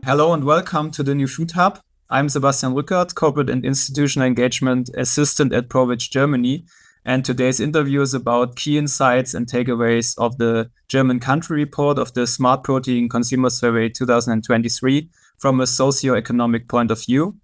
Hello and welcome to the New Food Hub. I'm Sebastian Rückert, Corporate and Institutional Engagement Assistant at ProVeg Germany. And today's interview is about key insights and takeaways of the German country report of the Smart Protein Consumer Survey 2023 from a socioeconomic point of view.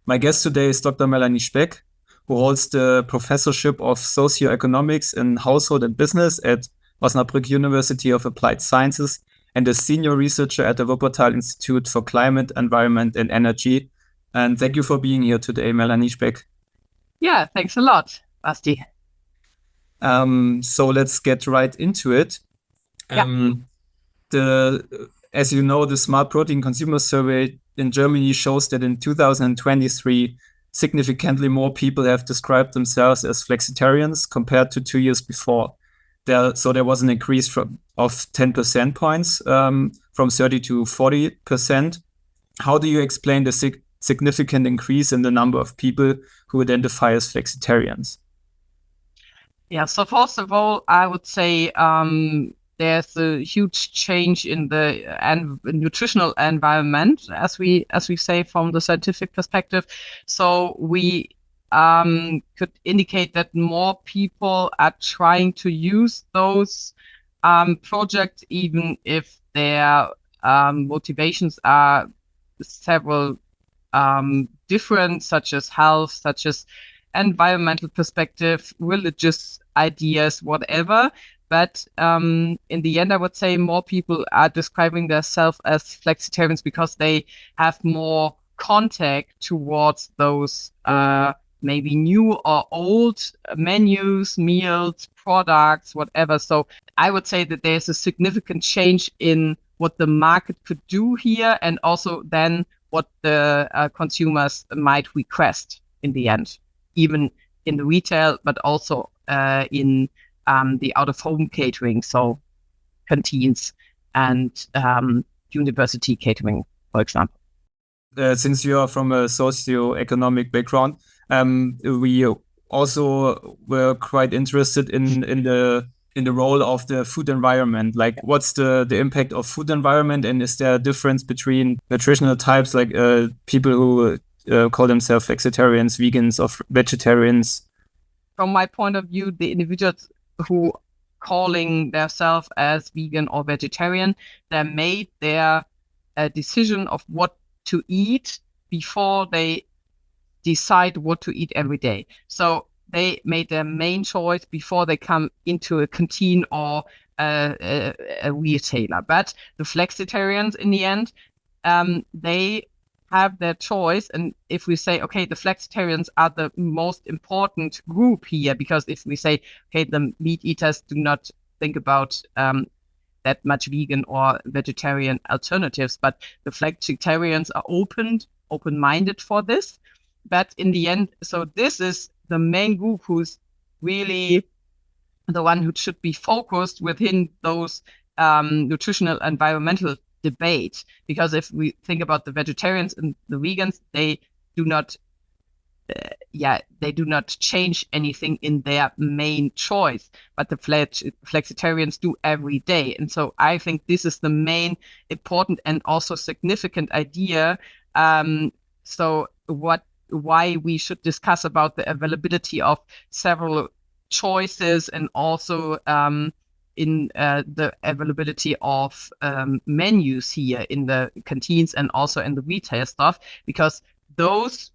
My guest today is Dr. Melanie Speck, who holds the professorship of socioeconomics in household and business at Osnabrück University of Applied Sciences and a senior researcher at the Wuppertal Institute for Climate, Environment and Energy. And thank you for being here today, Melanie Speck. Yeah, thanks a lot, Basti. So let's get right into it. As you know, the Smart Protein Consumer Survey in Germany shows that in 2023, significantly more people have described themselves as flexitarians compared to 2 years before. So there was an increase of 10 percent points from 30 to 40%. How do you explain the significant increase in the number of people who identify as flexitarians? Yeah, so first of all, I would say there's a huge change in the nutritional environment, as we say from the scientific perspective. So we could indicate that more people are trying to use those projects, even if their motivations are several different, such as health, such as environmental perspective, religious ideas, whatever. But in the end, I would say more people are describing themselves as flexitarians because they have more contact towards those maybe new or old menus, meals, products, whatever. So I would say that there's a significant change in what the market could do here, and also then what the consumers might request in the end, even in the retail, but also in the out-of-home catering, so canteens and university catering, for example. Since you are from a socioeconomic background, we also were quite interested in the role of the food environment. Like, what's the impact of food environment, and is there a difference between nutritional types, like people who call themselves flexitarians, vegans, or vegetarians? From my point of view, the individuals who calling themselves as vegan or vegetarian, they made their decision of what to eat before they decide what to eat every day. So they made their main choice before they come into a canteen or a retailer. But the flexitarians, in the end, they have their choice. And if we say, okay, the flexitarians are the most important group here, because if we say, okay, the meat eaters do not think about that much vegan or vegetarian alternatives, but the flexitarians are open-minded for this. But in the end, so this is the main group who's really the one who should be focused within those nutritional environmental debate. Because if we think about the vegetarians and the vegans, they do not change anything in their main choice, but the flexitarians do every day. And so I think this is the main important and also significant idea. So why we should discuss about the availability of several choices, and also in the availability of menus here in the canteens and also in the retail stuff, because those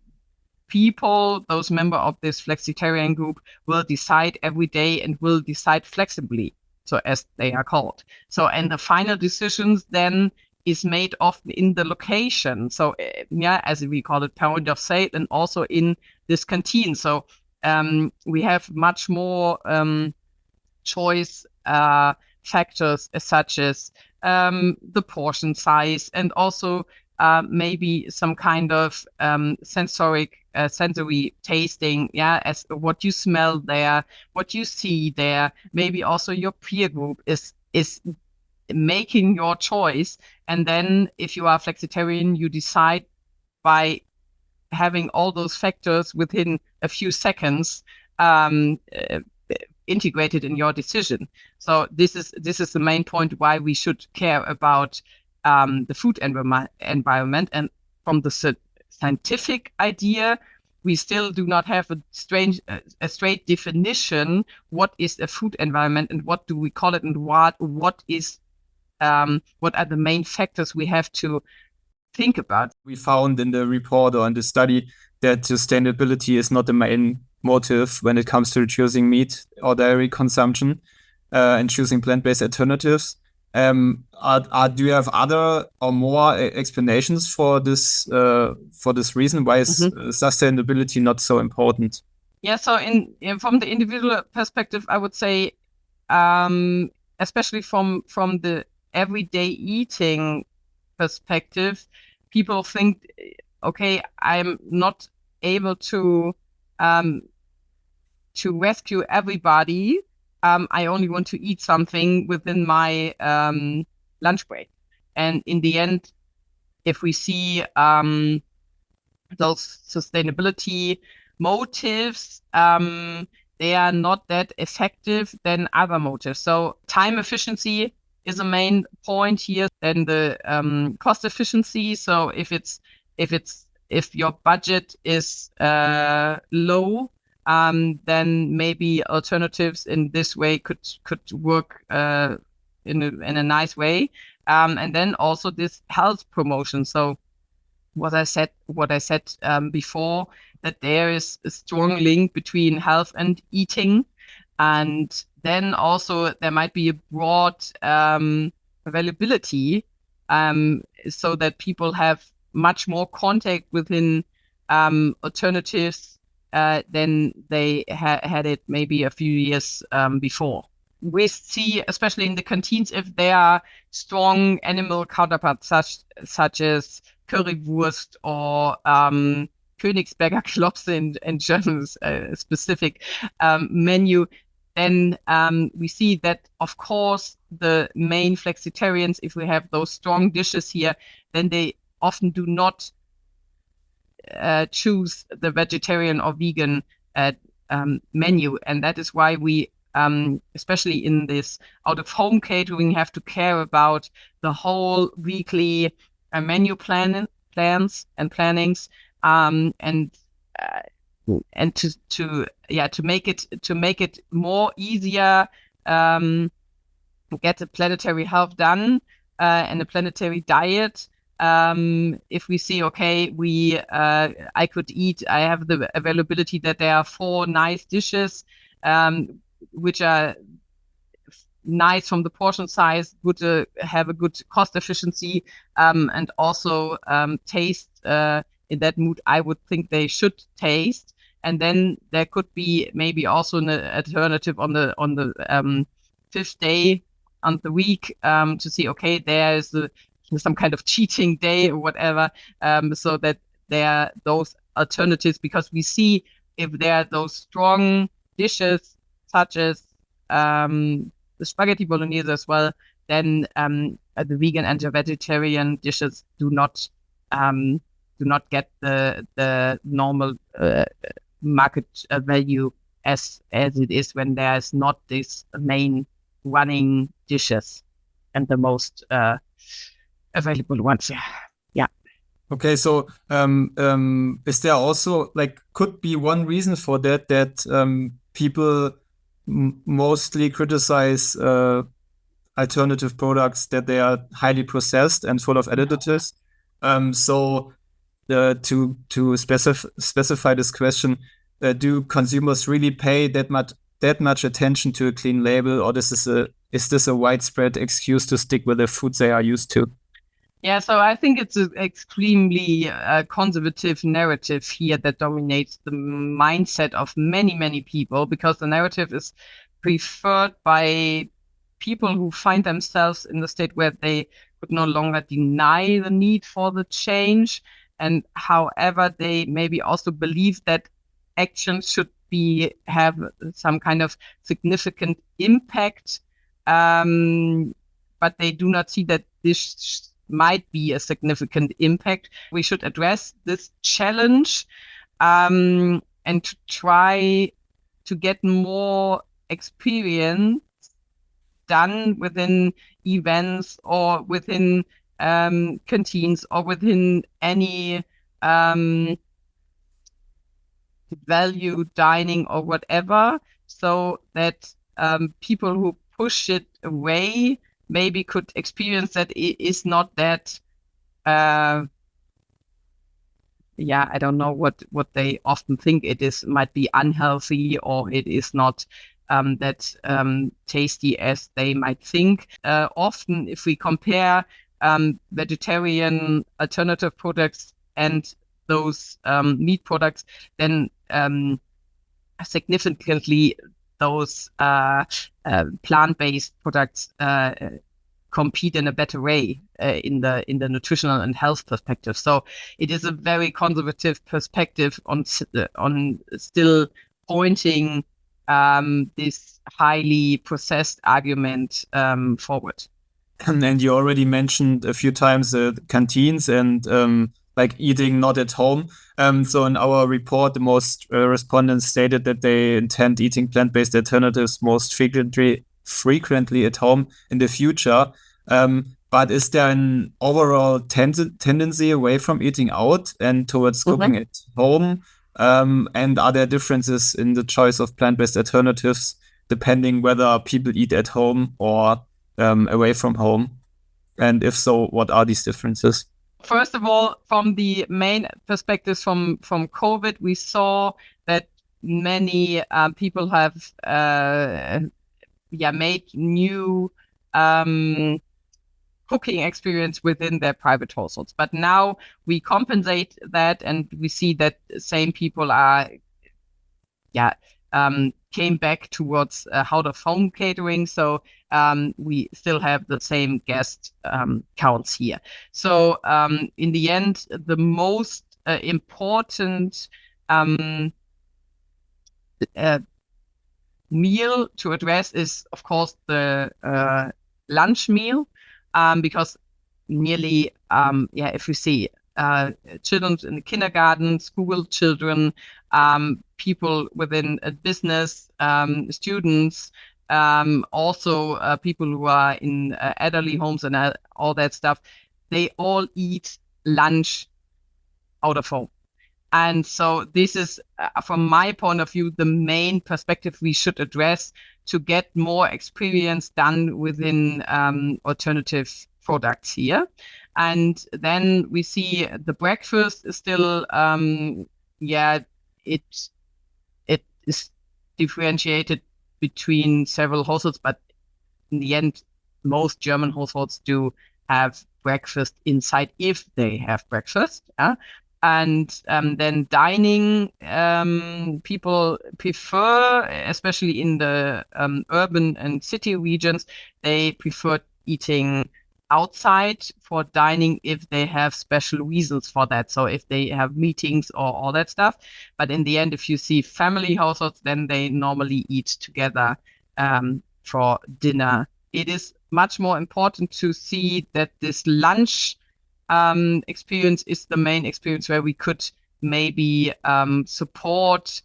people, those members of this flexitarian group, will decide every day and will decide flexibly, so as they are called. So, and the final decisions then is made often in the location. So, as we call it, point of sale, and also in this canteen. So, we have much more choice factors, such as the portion size, and also maybe some kind of sensory tasting, as what you smell there, what you see there. Maybe also your peer group is making your choice. And then if you are flexitarian, you decide by having all those factors within a few seconds integrated in your decision. So this is the main point why we should care about the food environment. And from the scientific idea, we still do not have a straight definition. What is a food environment and what do we call it, and what are the main factors we have to think about? We found in the report or in the study that sustainability is not the main motive when it comes to choosing meat or dairy consumption and choosing plant-based alternatives. Do you have other or more explanations for this reason? Why is sustainability not so important? Yeah, so from the individual perspective, I would say, especially from the everyday eating perspective, people think, okay, I'm not able to rescue everybody. I only want to eat something within my lunch break. And in the end, if we see those sustainability motives, they are not that effective than other motives. So time efficiency is a main point here. Then the cost efficiency. So if your budget is low, then maybe alternatives in this way could work in a nice way. And then also this health promotion. So what I said before, that there is a strong link between health and eating. And then also there might be a broad availability, so that people have much more contact within alternatives than they had it maybe a few years before. We see, especially in the canteens, if there are strong animal counterparts such as Currywurst or Königsberger Klopse in German, specific menu, then we see that, of course, the main flexitarians, if we have those strong dishes here, then they often do not choose the vegetarian or vegan menu. And that is why we, especially in this out-of-home catering, have to care about the whole weekly menu plans and plannings, and to make it more easier, get a planetary health done and a planetary diet. If we see, okay, I have the availability that there are 4 nice dishes, which are nice from the portion size, would have a good cost efficiency, and also taste in that mood. I would think they should taste, and then there could be maybe also an alternative on the 5th day on the week, to see, okay, there is some kind of cheating day or whatever, so that there are those alternatives, because we see if there are those strong dishes such as the spaghetti bolognese as well, then the vegan and the vegetarian dishes do not get the normal market value as it is when there is not these main running dishes and the most available ones. Yeah. Okay, so is there also, could be one reason for that people mostly criticize alternative products, that they are highly processed and full of additives? So to specify this question, do consumers really pay that much attention to a clean label, or is this a widespread excuse to stick with the foods they are used to? Yeah, so I think it's an extremely conservative narrative here that dominates the mindset of many, many people, because the narrative is preferred by people who find themselves in the state where they could no longer deny the need for the change. And however, they maybe also believe that actions should have some kind of significant impact, but they do not see that this might be a significant impact. We should address this challenge and to try to get more experience done within events or within canteens or within any value dining or whatever, so that people who push it away maybe could experience that it is not that I don't know what they often think it is, might be unhealthy, or it is not that tasty as they might think. Often, if we compare vegetarian alternative products and those meat products, then significantly those plant-based products compete in a better way in the nutritional and health perspective. So it is a very conservative perspective on still pointing this highly processed argument forward. And you already mentioned a few times the canteens and like eating not at home. So in our report, the most respondents stated that they intend eating plant-based alternatives most frequently at home in the future. But is there an overall tendency away from eating out and towards cooking at home? And are there differences in the choice of plant-based alternatives depending whether people eat at home or away from home? And if so, what are these differences? First of all, from the main perspectives from COVID, we saw that many people have made new cooking experience within their private households. But now we compensate that, and we see that same people are came back towards out of home catering. So we still have the same guest counts here. So in the end, the most important meal to address is, of course, the lunch meal, because nearly, if you see children in the kindergarten, school children, people within a business, students, also people who are in elderly homes and all that stuff, they all eat lunch out of home. And so this is, from my point of view, the main perspective we should address to get more experience done within alternative products here. And then we see the breakfast is still, it is differentiated between several households, but in the end, most German households do have breakfast inside if they have breakfast. And then dining, people prefer, especially in the urban and city regions, they prefer eating outside for dining if they have special reasons for that. So if they have meetings or all that stuff. But in the end, if you see family households, then they normally eat together for dinner. It is much more important to see that this lunch experience is the main experience where we could maybe support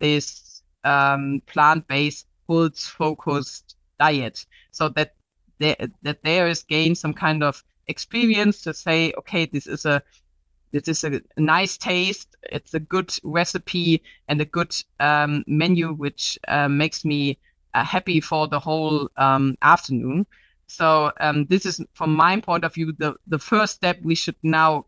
this plant-based, pulse-focused diet, so that there is gained some kind of experience to say, okay, this is a nice taste, it's a good recipe and a good menu, which makes me happy for the whole afternoon. So this is, from my point of view, the first step we should now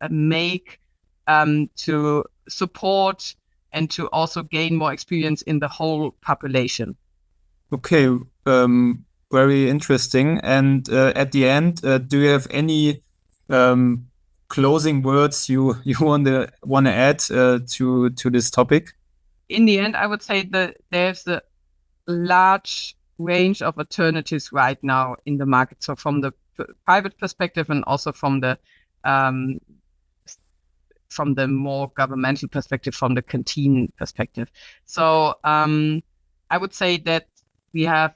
make to support and to also gain more experience in the whole population. Okay, very interesting. And at the end, do you have any closing words you want to add to this topic? In the end, I would say that there's a large range of alternatives right now in the market. So from the private perspective and also from the more governmental perspective, from the canteen perspective. So I would say that we have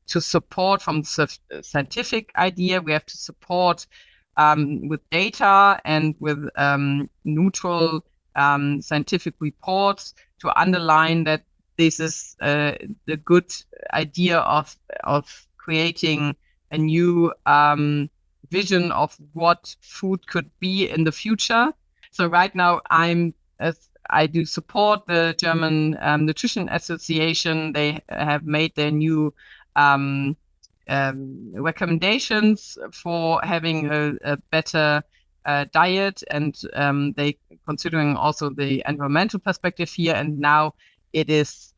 to support from the scientific idea, we have to support with data and with neutral scientific reports to underline that this is the good idea of creating a new vision of what food could be in the future. So right now I do support the German Nutrition Association. They have made their new recommendations for having a better diet, and they considering also the environmental perspective here. And now it is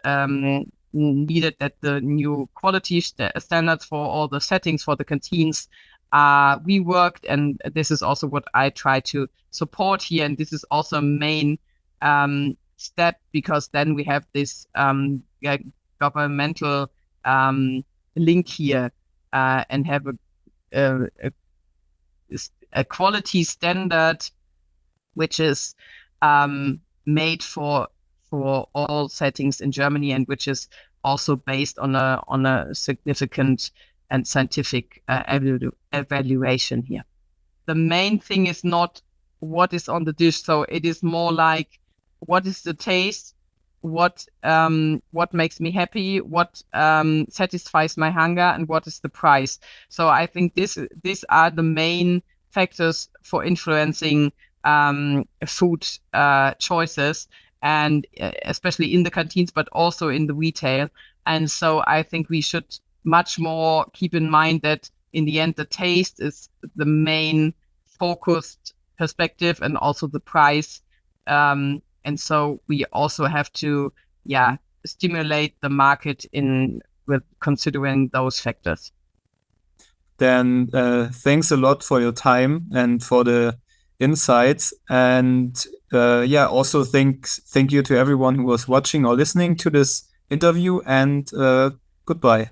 needed that the new quality standards for all the settings for the canteens are reworked, and this is also what I try to support here. And this is also a main step, because then we have this governmental link here, and have a quality standard which is made for all settings in Germany, and which is also based on a significant and scientific evaluation here. The main thing is not what is on the dish, so it is more like what is the taste, what makes me happy, what satisfies my hunger, and what is the price. So I think these are the main factors for influencing food choices, and especially in the canteens, but also in the retail. And so I think we should much more keep in mind that in the end, the taste is the main focused perspective, and also the price. And so we also have to, stimulate the market with considering those factors. Then thanks a lot for your time and for the insights. And also thank you to everyone who was watching or listening to this interview, and goodbye.